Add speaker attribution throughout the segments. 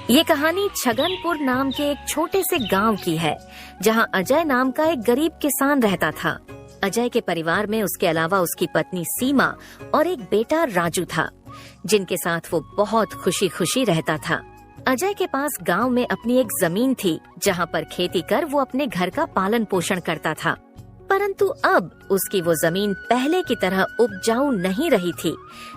Speaker 1: ये कहानी छगनपुर नाम के एक छोटे से गांव की है, जहां अजय नाम का एक गरीब किसान रहता था। अजय के परिवार में उसके अलावा उसकी पत्नी सीमा और एक बेटा राजू था, जिनके साथ वो बहुत खुशी खुशी रहता था। अजय के पास गांव में अपनी एक जमीन थी, जहां पर खेती कर वो अपने घर का पालन पोषण करता था। परंतु अब उसकी वो जमीन पहले की तरह उपजाऊ नहीं रही थी।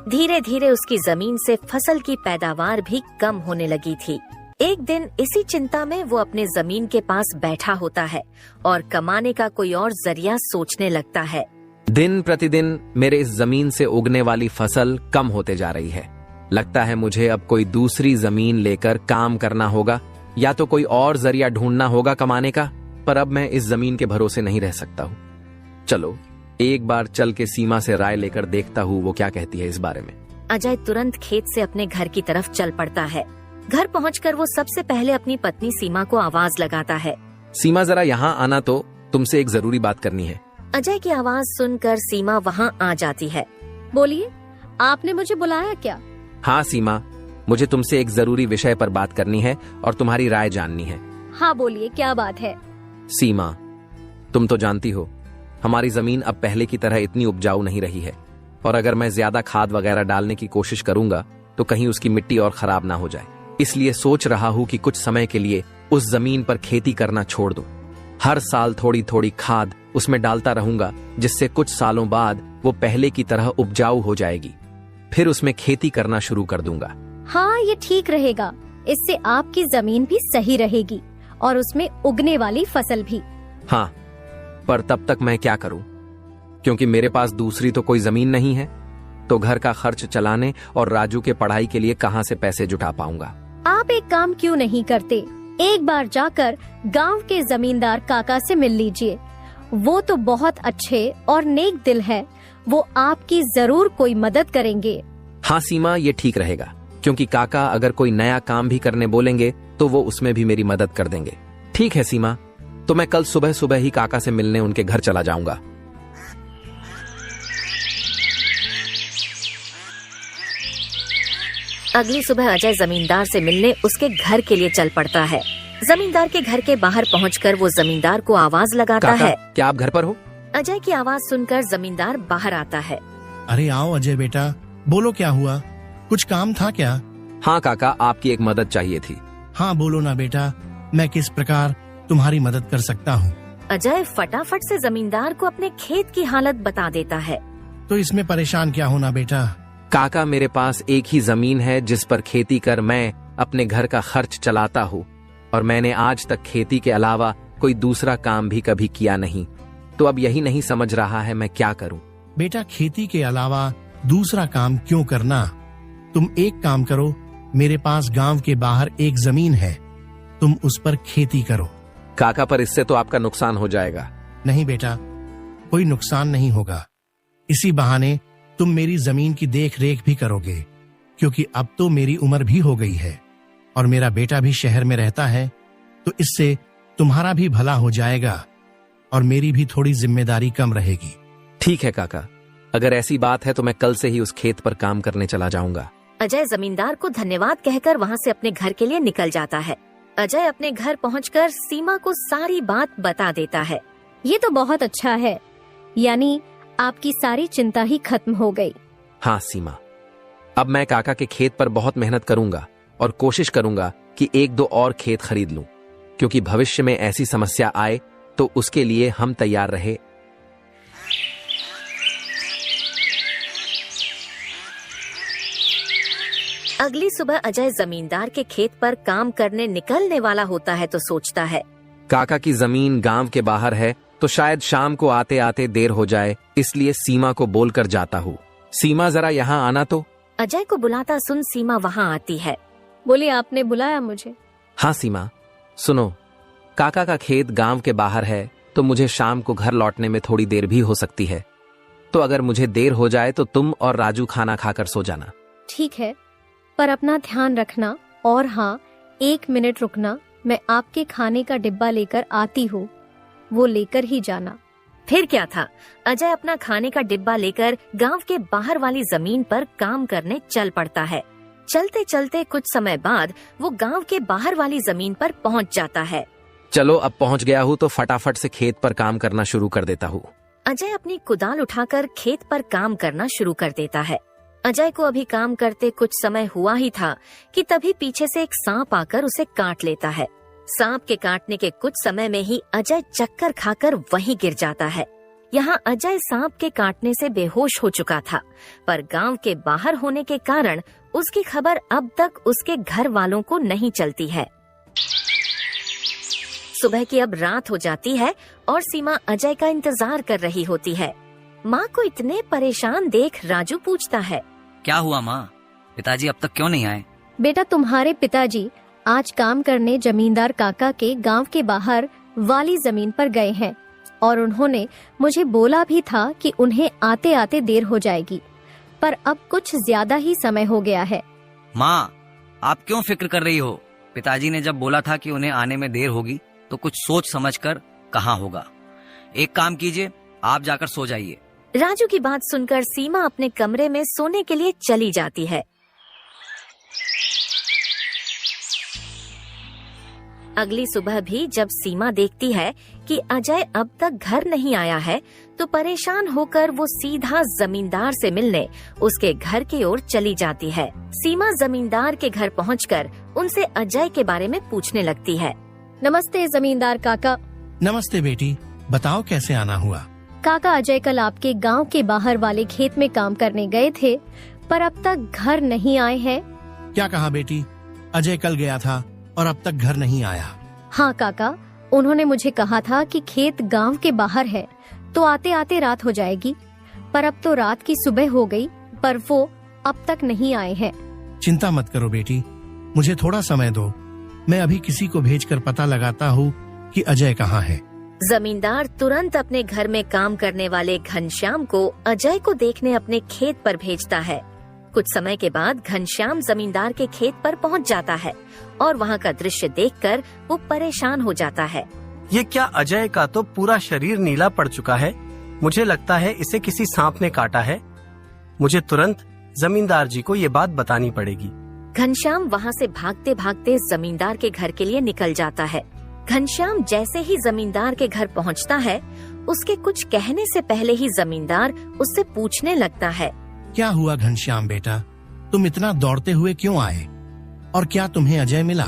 Speaker 1: धीरे धीरे उसकी जमीन से फसल की पैदावार भी कम होने लगी थी। एक दिन इसी चिंता में वो अपने जमीन के पास बैठा होता है और कमाने का कोई और जरिया सोचने लगता है।
Speaker 2: दिन प्रतिदिन मेरे इस जमीन से उगने वाली फसल कम होते जा रही है। लगता है मुझे अब कोई दूसरी जमीन लेकर काम करना होगा, या तो कोई और जरिया ढूंढना होगा कमाने का। पर अब मैं इस जमीन के भरोसे नहीं रह सकता हूँ। चलो एक बार चल के सीमा से राय लेकर देखता हूँ वो क्या कहती है इस बारे में।
Speaker 1: अजय तुरंत खेत से अपने घर की तरफ चल पड़ता है। घर पहुंचकर वो सबसे पहले अपनी पत्नी सीमा को आवाज लगाता है।
Speaker 2: सीमा जरा यहाँ आना, तो तुमसे एक जरूरी बात करनी है।
Speaker 1: अजय की आवाज सुनकर सीमा वहाँ आ जाती है।
Speaker 3: बोलिए, आपने मुझे बुलाया क्या?
Speaker 2: हाँ सीमा, मुझे तुमसे एक जरूरी विषय पर बात करनी है और तुम्हारी राय जाननी है।
Speaker 3: हाँ बोलिए, क्या बात है?
Speaker 2: सीमा, तुम तो जानती हो हमारी जमीन अब पहले की तरह इतनी उपजाऊ नहीं रही है, और अगर मैं ज्यादा खाद वगैरह डालने की कोशिश करूंगा तो कहीं उसकी मिट्टी और खराब ना हो जाए। इसलिए सोच रहा हूँ कि कुछ समय के लिए उस जमीन पर खेती करना छोड़ दूं। हर साल थोड़ी थोड़ी खाद उसमें डालता रहूंगा, जिससे कुछ सालों बाद वो पहले की तरह उपजाऊ हो जाएगी। फिर उसमें खेती करना शुरू कर दूंगा।
Speaker 3: हाँ, ये ठीक रहेगा। इससे आपकी जमीन भी सही रहेगी और उसमें उगने वाली फसल भी।
Speaker 2: हाँ, पर तब तक मैं क्या करूं? क्योंकि मेरे पास दूसरी तो कोई जमीन नहीं है, तो घर का खर्च चलाने और राजू के पढ़ाई के लिए कहां से पैसे जुटा पाऊंगा।
Speaker 3: आप एक काम क्यों नहीं करते, एक बार जाकर गांव के जमींदार काका से मिल लीजिए। वो तो बहुत अच्छे और नेक दिल है, वो आपकी जरूर कोई मदद करेंगे।
Speaker 2: हाँ सीमा, ये ठीक रहेगा, क्योंकि काका अगर कोई नया काम भी करने बोलेंगे तो वो उसमें भी मेरी मदद कर देंगे। ठीक है सीमा, तो मैं कल सुबह सुबह ही काका से मिलने उनके घर चला जाऊंगा।
Speaker 1: अगली सुबह अजय जमींदार से मिलने उसके घर के लिए चल पड़ता है। जमींदार के घर के बाहर पहुंचकर वो जमींदार को आवाज लगाता
Speaker 2: काका,
Speaker 1: है।
Speaker 2: क्या आप घर पर हो?
Speaker 1: अजय की आवाज सुनकर जमींदार बाहर आता है।
Speaker 4: अरे आओ अजय बेटा, बोलो क्या हुआ, कुछ काम था क्या?
Speaker 2: हाँ काका, आपकी एक मदद चाहिए थी।
Speaker 4: हाँ बोलो ना बेटा, मैं किस प्रकार तुम्हारी मदद कर सकता हूँ?
Speaker 1: अजय फटाफट से जमींदार को अपने खेत की हालत बता देता है।
Speaker 4: तो इसमें परेशान क्या होना बेटा?
Speaker 2: काका, मेरे पास एक ही जमीन है जिस पर खेती कर मैं अपने घर का खर्च चलाता हूँ, और मैंने आज तक खेती के अलावा कोई दूसरा काम भी कभी किया नहीं। तो अब यही नहीं समझ रहा है मैं क्या करूं।
Speaker 4: बेटा, खेती के अलावा दूसरा काम क्यों करना? तुम एक काम करो, मेरे पास गांव के बाहर एक जमीन है, तुम उस पर खेती करो।
Speaker 2: काका, पर इससे तो आपका नुकसान हो जाएगा।
Speaker 4: नहीं बेटा, कोई नुकसान नहीं होगा। इसी बहाने तुम मेरी जमीन की देख रेख भी करोगे, क्योंकि अब तो मेरी उम्र भी हो गई है और मेरा बेटा भी शहर में रहता है, तो इससे तुम्हारा भी भला हो जाएगा और मेरी भी थोड़ी जिम्मेदारी कम रहेगी।
Speaker 2: ठीक है काका, अगर ऐसी बात है तो मैं कल से ही उस खेत पर काम करने चला जाऊंगा।
Speaker 1: अजय जमींदार को धन्यवाद कहकर वहाँ से अपने घर के लिए निकल जाता है। अजय अपने घर पहुंचकर सीमा को सारी बात बता देता है।
Speaker 3: ये तो बहुत अच्छा है, यानी आपकी सारी चिंता ही खत्म हो गई।
Speaker 2: हाँ सीमा, अब मैं काका के खेत पर बहुत मेहनत करूंगा और कोशिश करूंगा कि एक दो और खेत खरीद लूं, क्योंकि भविष्य में ऐसी समस्या आए तो उसके लिए हम तैयार रहे।
Speaker 1: अगली सुबह अजय जमींदार के खेत पर काम करने निकलने वाला होता है तो सोचता है,
Speaker 2: काका की जमीन गांव के बाहर है, तो शायद शाम को आते आते देर हो जाए, इसलिए सीमा को बोलकर जाता हूँ। सीमा, जरा यहाँ आना तो।
Speaker 1: अजय को बुलाता सुन सीमा वहाँ आती है।
Speaker 3: बोलिए, आपने बुलाया मुझे?
Speaker 2: हाँ सीमा, सुनो, काका का खेत गांव के बाहर है, तो मुझे शाम को घर लौटने में थोड़ी देर भी हो सकती है। तो अगर मुझे देर हो जाए तो तुम और राजू खाना खाकर सो जाना।
Speaker 3: ठीक है, पर अपना ध्यान रखना। और हाँ, 1 मिनट रुकना, मैं आपके खाने का डिब्बा लेकर आती हूँ, वो लेकर ही जाना।
Speaker 1: फिर क्या था, अजय अपना खाने का डिब्बा लेकर गांव के बाहर वाली जमीन पर काम करने चल पड़ता है। चलते चलते कुछ समय बाद वो गांव के बाहर वाली जमीन पर पहुंच जाता है।
Speaker 2: चलो अब पहुंच गया हूँ तो फटाफट से खेत पर काम करना शुरू कर देता हूँ।
Speaker 1: अजय अपनी कुदाल उठाकर खेत पर काम करना शुरू कर देता है। अजय को अभी काम करते कुछ समय हुआ ही था कि तभी पीछे से एक सांप आकर उसे काट लेता है। सांप के काटने के कुछ समय में ही अजय चक्कर खाकर वहीं गिर जाता है। यहाँ अजय सांप के काटने से बेहोश हो चुका था, पर गांव के बाहर होने के कारण उसकी खबर अब तक उसके घर वालों को नहीं चलती है। सुबह की अब रात हो जाती है और सीमा अजय का इंतजार कर रही होती है। माँ को इतने परेशान देख राजू पूछता है,
Speaker 5: क्या हुआ माँ, पिताजी अब तक क्यों नहीं आए?
Speaker 3: बेटा, तुम्हारे पिताजी आज काम करने जमींदार काका के गांव के बाहर वाली जमीन पर गए हैं और उन्होंने मुझे बोला भी था कि उन्हें आते आते देर हो जाएगी, पर अब कुछ ज्यादा ही समय हो गया है।
Speaker 5: माँ, आप क्यों फिक्र कर रही हो? पिताजी ने जब बोला था कि उन्हें आने में देर होगी तो कुछ सोच समझ कर कहाँ होगा। एक काम कीजिए, आप जाकर सो जाइए।
Speaker 1: राजू की बात सुनकर सीमा अपने कमरे में सोने के लिए चली जाती है। अगली सुबह भी जब सीमा देखती है कि अजय अब तक घर नहीं आया है, तो परेशान होकर वो सीधा जमींदार से मिलने उसके घर की ओर चली जाती है। सीमा जमींदार के घर पहुंचकर उनसे अजय के बारे में पूछने लगती है।
Speaker 3: नमस्ते जमींदार काका।
Speaker 4: नमस्ते बेटी, बताओ कैसे आना हुआ?
Speaker 3: काका, अजय कल आपके गांव के बाहर वाले खेत में काम करने गए थे, पर अब तक घर नहीं आए हैं।
Speaker 4: क्या कहा बेटी? अजय कल गया था और अब तक घर नहीं आया?
Speaker 3: हाँ काका, उन्होंने मुझे कहा था कि खेत गांव के बाहर है तो आते आते रात हो जाएगी, पर अब तो रात की सुबह हो गई, पर वो अब तक नहीं आए हैं।
Speaker 4: चिंता मत करो बेटी, मुझे थोड़ा समय दो, मैं अभी किसी को भेजकर पता लगाता हूँ कि अजय कहाँ है।
Speaker 1: जमींदार तुरंत अपने घर में काम करने वाले घनश्याम को अजय को देखने अपने खेत पर भेजता है। कुछ समय के बाद घनश्याम जमींदार के खेत पर पहुंच जाता है और वहां का दृश्य देखकर वो परेशान हो जाता है।
Speaker 6: ये क्या, अजय का तो पूरा शरीर नीला पड़ चुका है। मुझे लगता है इसे किसी सांप ने काटा है। मुझे तुरंत जमींदार जी को ये बात बतानी पड़ेगी।
Speaker 1: घनश्याम वहां से भागते भागते जमींदार के घर के लिए निकल जाता है। घनश्याम जैसे ही जमींदार के घर पहुंचता है, उसके कुछ कहने से पहले ही जमींदार उससे पूछने लगता है,
Speaker 4: क्या हुआ घनश्याम बेटा, तुम इतना दौड़ते हुए क्यों आए और क्या तुम्हें अजय मिला?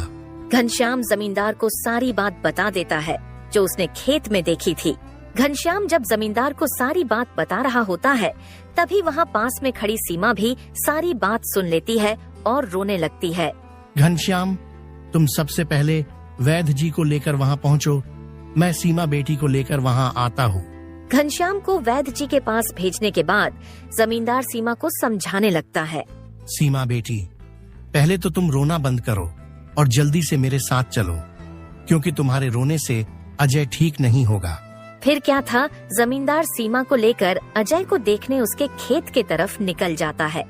Speaker 1: घनश्याम जमींदार को सारी बात बता देता है जो उसने खेत में देखी थी। घनश्याम जब जमींदार को सारी बात बता रहा होता है, तभी वहाँ पास में खड़ी सीमा भी सारी बात सुन लेती है और रोने लगती है।
Speaker 4: घनश्याम, तुम सबसे पहले वैद्य जी को लेकर वहाँ पहुँचो, मैं सीमा बेटी को लेकर वहाँ आता हूँ।
Speaker 1: घनश्याम को वैद्य जी के पास भेजने के बाद जमींदार सीमा को समझाने लगता है।
Speaker 4: सीमा बेटी, पहले तो तुम रोना बंद करो और जल्दी से मेरे साथ चलो, क्योंकि तुम्हारे रोने से अजय ठीक नहीं होगा।
Speaker 1: फिर क्या था, जमींदार सीमा को लेकर अजय को देखने उसके खेत के तरफ निकल जाता है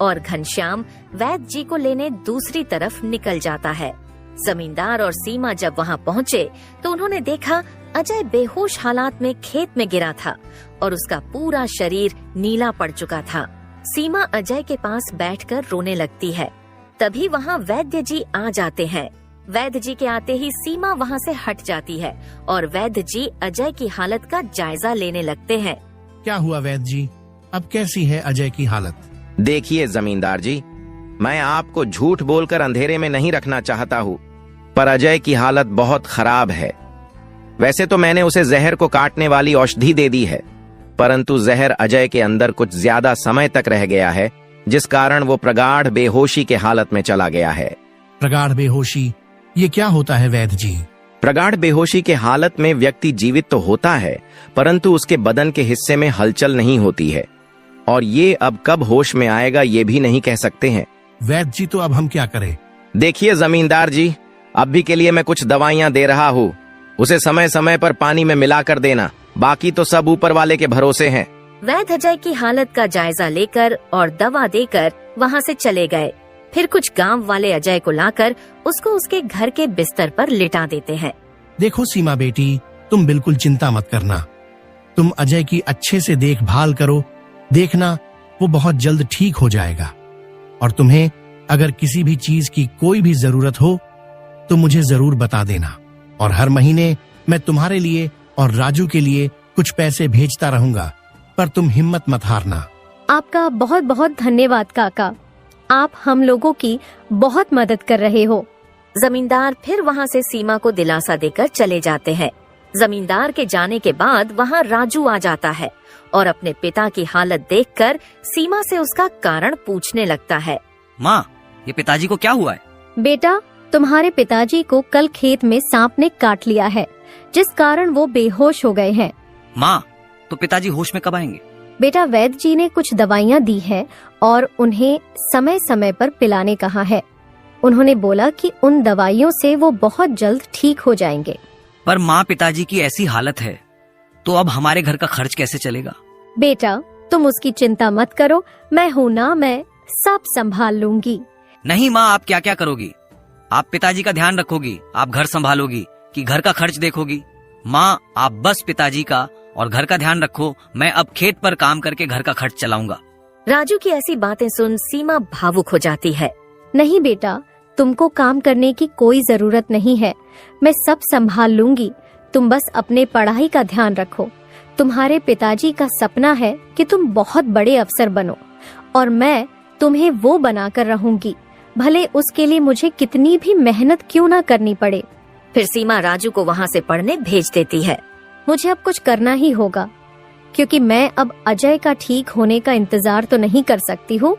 Speaker 1: और घनश्याम वैद्य जी को लेने दूसरी तरफ निकल जाता है। जमींदार और सीमा जब वहां पहुंचे तो उन्होंने देखा अजय बेहोश हालात में खेत में गिरा था और उसका पूरा शरीर नीला पड़ चुका था। सीमा अजय के पास बैठकर रोने लगती है। तभी वहां वैद्य जी आ जाते हैं। वैद्य जी के आते ही सीमा वहां से हट जाती है और वैद्य जी अजय की हालत का जायजा लेने लगते हैं।
Speaker 4: क्या हुआ वैद्य जी, अब कैसी है अजय की हालत?
Speaker 2: देखिए जमींदार जी, मैं आपको झूठ बोलकर अंधेरे में नहीं रखना चाहता हूँ, पर अजय की हालत बहुत खराब है। वैसे तो मैंने उसे जहर को काटने वाली औषधि दे दी है, परंतु जहर अजय के अंदर कुछ ज्यादा समय तक रह गया है, जिस कारण वो प्रगाढ़ बेहोशी के हालत में चला गया है।
Speaker 4: प्रगाढ़ बेहोशी, ये क्या होता है वैद्य जी?
Speaker 2: प्रगाढ़ बेहोशी के हालत में व्यक्ति जीवित तो होता है, परंतु उसके बदन के हिस्से में हलचल नहीं होती है, और ये अब कब होश में आएगा ये भी नहीं कह सकते हैं।
Speaker 4: वैद्य जी, तो अब हम क्या करें?
Speaker 2: देखिए जमींदार जी, अभी के लिए मैं कुछ दवाइयां दे रहा हूँ, उसे समय समय पर पानी में मिलाकर देना, बाकी तो सब ऊपर वाले के भरोसे हैं।
Speaker 1: वैद्य अजय की हालत का जायजा लेकर और दवा देकर वहां से चले गए। फिर कुछ गांव वाले अजय को लाकर उसको उसके घर के बिस्तर पर लिटा देते हैं।
Speaker 4: देखो सीमा बेटी, तुम बिल्कुल चिंता मत करना, तुम अजय की अच्छे से देखभाल करो, देखना वो बहुत जल्द ठीक हो जाएगा और तुम्हें अगर किसी भी चीज की कोई भी जरूरत हो तो मुझे जरूर बता देना, और हर महीने मैं तुम्हारे लिए और राजू के लिए कुछ पैसे भेजता रहूंगा, पर तुम हिम्मत मत हारना।
Speaker 3: आपका बहुत बहुत धन्यवाद काका, आप हम लोगों की बहुत मदद कर रहे हो।
Speaker 1: जमींदार फिर वहाँ से सीमा को दिलासा देकर चले जाते हैं। जमींदार के जाने के बाद वहाँ राजू आ जाता है और अपने पिता की हालत देखकर सीमा से उसका कारण पूछने लगता है।
Speaker 5: माँ, ये पिताजी को क्या हुआ है?
Speaker 3: बेटा, तुम्हारे पिताजी को कल खेत में सांप ने काट लिया है, जिस कारण वो बेहोश हो गए हैं।
Speaker 5: माँ, तो पिताजी होश में कब आएंगे?
Speaker 3: बेटा, वैद्य जी ने कुछ दवाइयाँ दी है और उन्हें समय समय पर पिलाने कहा है। उन्होंने बोला कि उन दवाइयों से वो बहुत जल्द ठीक हो जाएंगे।
Speaker 5: पर माँ, पिताजी की ऐसी हालत है तो अब हमारे घर का खर्च कैसे चलेगा?
Speaker 3: बेटा, तुम उसकी चिंता मत करो, मैं हूँ ना, मैं सब संभाल लूंगी।
Speaker 5: नहीं माँ, आप क्या क्या करोगी? आप पिताजी का ध्यान रखोगी, आप घर संभालोगी कि घर का खर्च देखोगी? माँ, आप बस पिताजी का और घर का ध्यान रखो, मैं अब खेत पर काम करके घर का खर्च चलाऊंगा।
Speaker 1: राजू की ऐसी बातें सुन सीमा भावुक हो जाती है।
Speaker 3: नहीं बेटा, तुमको काम करने की कोई जरूरत नहीं है, मैं सब संभाल लूंगी। तुम बस अपने पढ़ाई का ध्यान रखो। तुम्हारे पिताजी का सपना है कि तुम बहुत बड़े अफसर बनो, और मैं तुम्हें वो बनाकर रहूंगी, भले उसके लिए मुझे कितनी भी मेहनत क्यों ना करनी पड़े।
Speaker 1: फिर सीमा राजू को वहाँ से पढ़ने भेज देती है।
Speaker 3: मुझे अब कुछ करना ही होगा, क्योंकि मैं अब अजय का ठीक होने का इंतजार तो नहीं कर सकती हूँ।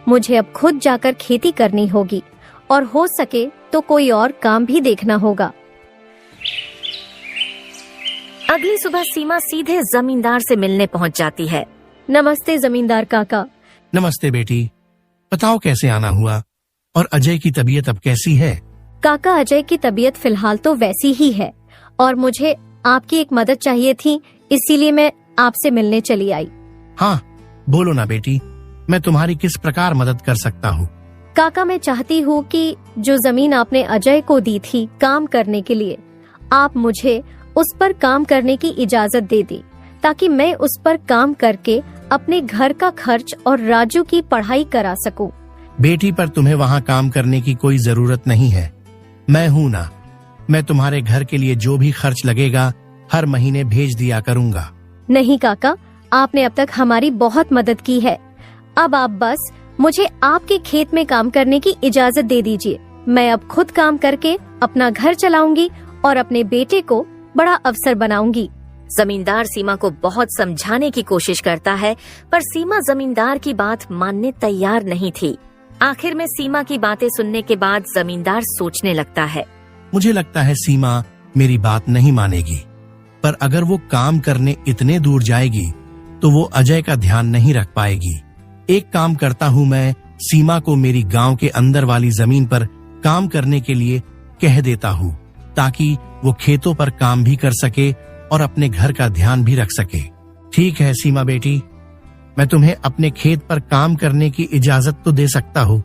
Speaker 3: मुझे अब खुद जाकर खेती करनी होगी, और हो सके तो कोई और काम भी देखना होगा।
Speaker 1: अगली सुबह सीमा सीधे जमींदार से मिलने पहुँच जाती है।
Speaker 3: नमस्ते जमींदार काका।
Speaker 4: नमस्ते बेटी, बताओ कैसे आना हुआ, और अजय की तबीयत अब कैसी है?
Speaker 3: काका, अजय की तबीयत फिलहाल तो वैसी ही है, और मुझे आपकी एक मदद चाहिए थी, इसीलिए मैं आपसे मिलने चली आई।
Speaker 4: हाँ, बोलो ना बेटी, मैं तुम्हारी किस प्रकार मदद कर सकता हूँ?
Speaker 3: काका, मैं चाहती हूँ कि जो जमीन आपने अजय को दी थी काम करने के लिए, आप मुझे उस पर काम करने की इजाजत दे दी, ताकि मैं उस पर काम करके अपने घर का खर्च और राजू की पढ़ाई करा सकूं।
Speaker 4: बेटी, पर तुम्हें वहाँ काम करने की कोई जरूरत नहीं है, मैं हूँ ना। मैं तुम्हारे घर के लिए जो भी खर्च लगेगा हर महीने भेज दिया करूँगा।
Speaker 3: नहीं काका, आपने अब तक हमारी बहुत मदद की है। अब आप बस मुझे आपके खेत में काम करने की इजाजत दे दीजिए। मैं अब खुद काम करके अपना घर चलाऊंगी और अपने बेटे को बड़ा अफसर बनाऊंगी।
Speaker 1: जमींदार सीमा को बहुत समझाने की कोशिश करता है, पर सीमा जमींदार की बात मानने तैयार नहीं थी। आखिर में सीमा की बातें सुनने के बाद जमींदार सोचने लगता है।
Speaker 4: मुझे लगता है सीमा मेरी बात नहीं मानेगी, पर अगर वो काम करने इतने दूर जाएगी तो वो अजय का ध्यान नहीं रख पाएगी। एक काम करता हूँ, मैं सीमा को मेरी गांव के अंदर वाली जमीन पर काम करने के लिए कह देता हूँ, ताकि वो खेतों पर काम भी कर सके और अपने घर का ध्यान भी रख सके। ठीक है सीमा बेटी, मैं तुम्हें अपने खेत पर काम करने की इजाजत तो दे सकता हूँ,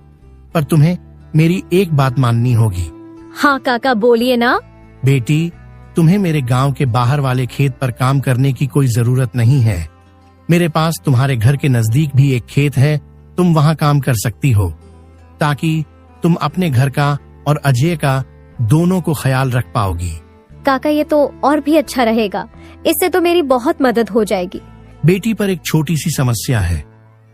Speaker 4: पर तुम्हें मेरी एक बात माननी होगी।
Speaker 3: हाँ काका, बोलिए ना।
Speaker 4: बेटी, तुम्हें मेरे गांव के बाहर वाले खेत पर काम करने की कोई जरूरत नहीं है। मेरे पास तुम्हारे घर के नजदीक भी एक खेत है, तुम वहां काम कर सकती हो, ताकि तुम अपने घर का और अजय का दोनों को ख्याल रख पाओगी।
Speaker 3: काका, ये तो और भी अच्छा रहेगा, इससे तो मेरी बहुत मदद हो जाएगी।
Speaker 4: बेटी, पर एक छोटी सी समस्या है,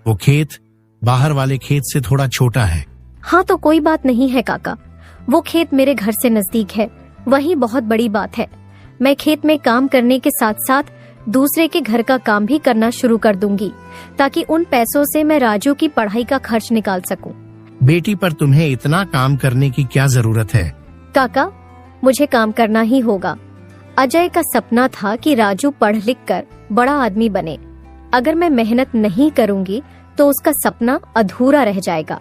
Speaker 4: वो खेत बाहर वाले खेत से थोड़ा छोटा है।
Speaker 3: हाँ तो कोई बात नहीं है काका, वो खेत मेरे घर से नजदीक है, वही बहुत बड़ी बात है। मैं खेत में काम करने के साथ साथ दूसरे के घर का काम भी करना शुरू कर दूंगी, ताकि उन पैसों से मैं राजू की पढ़ाई का खर्च निकाल सकूं।
Speaker 4: बेटी, पर तुम्हें इतना काम करने की क्या जरूरत है?
Speaker 3: काका, मुझे काम करना ही होगा। अजय का सपना था कि राजू पढ़ लिख कर बड़ा आदमी बने। अगर मैं मेहनत नहीं करूंगी तो उसका सपना अधूरा रह जाएगा।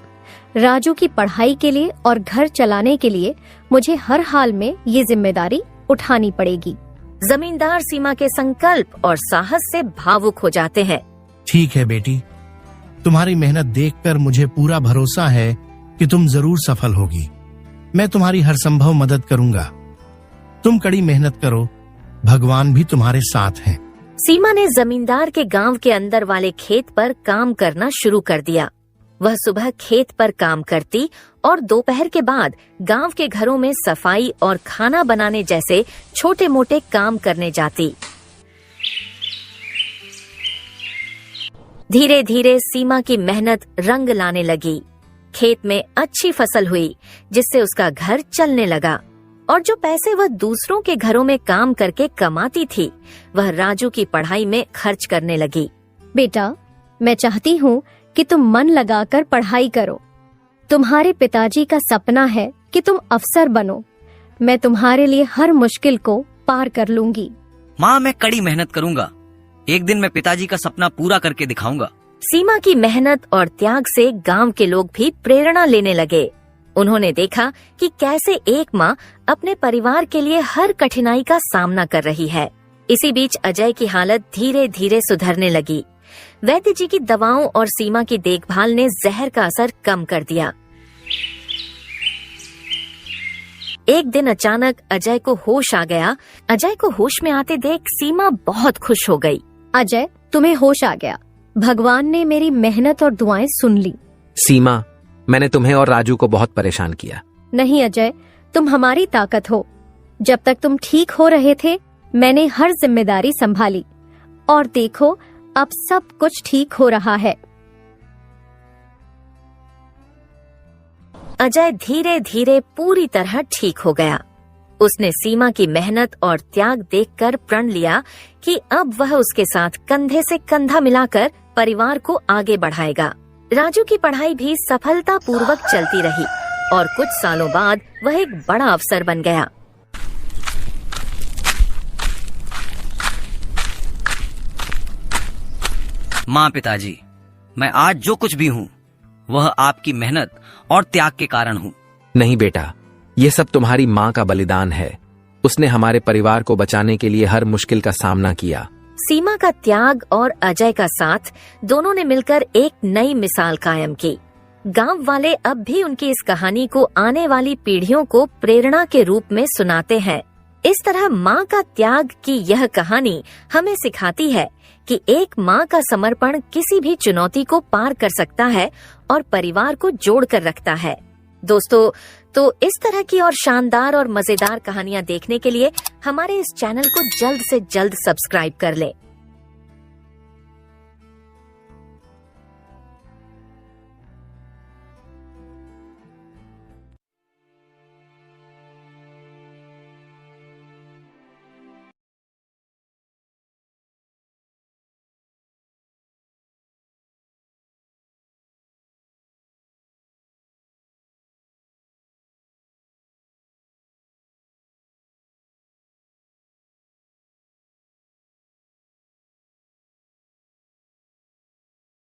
Speaker 3: राजू की पढ़ाई के लिए और घर चलाने के लिए मुझे हर हाल में ये जिम्मेदारी उठानी पड़ेगी।
Speaker 1: जमींदार सीमा के संकल्प और साहस से भावुक हो जाते हैं।
Speaker 4: ठीक है बेटी, तुम्हारी मेहनत देखकर मुझे पूरा भरोसा है कि तुम जरूर सफल होगी। मैं तुम्हारी हर संभव मदद करूंगा। तुम कड़ी मेहनत करो, भगवान भी तुम्हारे साथ हैं।
Speaker 1: सीमा ने जमींदार के गांव के अंदर वाले खेत पर काम करना शुरू कर दिया। वह सुबह खेत पर काम करती और दोपहर के बाद गांव के घरों में सफाई और खाना बनाने जैसे छोटे मोटे काम करने जाती। धीरे धीरे सीमा की मेहनत रंग लाने लगी। खेत में अच्छी फसल हुई, जिससे उसका घर चलने लगा और जो पैसे वह दूसरों के घरों में काम करके कमाती थी, वह राजू की पढ़ाई में खर्च करने लगी।
Speaker 3: बेटा, मैं चाहती हूँ कि तुम मन लगाकर पढ़ाई करो। तुम्हारे पिताजी का सपना है कि तुम अफसर बनो। मैं तुम्हारे लिए हर मुश्किल को पार कर लूंगी।
Speaker 5: माँ, मैं कड़ी मेहनत करूंगा। एक दिन मैं पिताजी का सपना पूरा करके दिखाऊंगा।
Speaker 1: सीमा की मेहनत और त्याग से गांव के लोग भी प्रेरणा लेने लगे। उन्होंने देखा कि कैसे एक माँ अपने परिवार के लिए हर कठिनाई का सामना कर रही है। इसी बीच अजय की हालत धीरे धीरे सुधरने लगी। वैद्य जी की दवाओं और सीमा की देखभाल ने जहर का असर कम कर दिया। एक दिन अचानक अजय को होश आ गया। अजय को होश में आते देख सीमा बहुत खुश हो गई।
Speaker 3: अजय, तुम्हें होश आ गया। भगवान ने मेरी मेहनत और दुआएं सुन ली।
Speaker 2: सीमा, मैंने तुम्हें और राजू को बहुत परेशान किया।
Speaker 3: नहीं अजय, तुम हमारी ताकत हो। जब तक तुम ठीक हो रहे थे, मैंने हर जिम्मेदारी संभाली और देखो, अब सब कुछ ठीक हो रहा है।
Speaker 1: अजय धीरे धीरे पूरी तरह ठीक हो गया। उसने सीमा की मेहनत और त्याग देखकर प्रण लिया कि अब वह उसके साथ कंधे से कंधा मिलाकर परिवार को आगे बढ़ाएगा। राजू की पढ़ाई भी सफलतापूर्वक चलती रही और कुछ सालों बाद वह एक बड़ा अफसर बन गया।
Speaker 5: माँ, पिताजी, मैं आज जो कुछ भी हूँ वह आपकी मेहनत और त्याग के कारण हूँ।
Speaker 2: नहीं बेटा, ये सब तुम्हारी माँ का बलिदान है। उसने हमारे परिवार को बचाने के लिए हर मुश्किल का सामना किया।
Speaker 1: सीमा का त्याग और अजय का साथ, दोनों ने मिलकर एक नई मिसाल कायम की। गांव वाले अब भी उनकी इस कहानी को आने वाली पीढ़ियों को प्रेरणा के रूप में सुनाते हैं। इस तरह माँ का त्याग की यह कहानी हमें सिखाती है कि एक माँ का समर्पण किसी भी चुनौती को पार कर सकता है और परिवार को जोड़ कर रखता है। दोस्तों, तो इस तरह की और शानदार और मजेदार कहानियाँ देखने के लिए हमारे इस चैनल को जल्द से जल्द सब्सक्राइब कर लें।